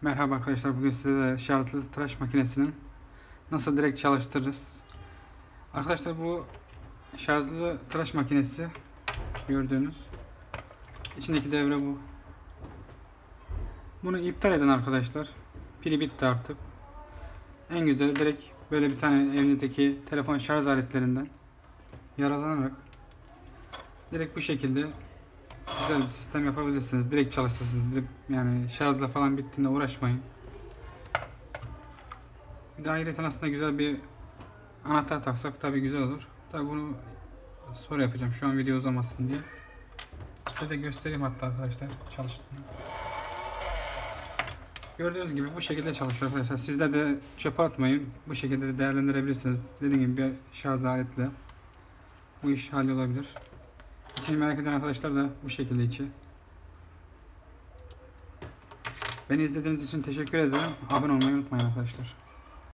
Merhaba arkadaşlar, bugün size de şarjlı tıraş makinesinin nasıl direkt çalıştırırız. Arkadaşlar, bu şarjlı tıraş makinesi gördüğünüz içindeki devre bu. Bunu iptal edin arkadaşlar. Pili bitti artık. En güzeli direkt böyle bir tane evinizdeki telefon şarj aletlerinden yararlanarak direkt bu şekilde güzel bir sistem yapabilirsiniz. Direkt çalıştırsınız. Yani şarjla falan bittiğinde uğraşmayın. Bir de ayrıca aslında güzel bir anahtar taksak tabi güzel olur. Tabi bunu sonra yapacağım, şu an video uzamasın diye. Size de göstereyim hatta arkadaşlar çalıştığını. Gördüğünüz gibi bu şekilde çalışıyor arkadaşlar. Sizler de çöpe atmayın. Bu şekilde de değerlendirebilirsiniz. Dediğim gibi bir şarj aletle bu iş hallolabilir. İçini merak eden arkadaşlar da bu şekilde içi. Beni izlediğiniz için teşekkür ederim. Abone olmayı unutmayın arkadaşlar.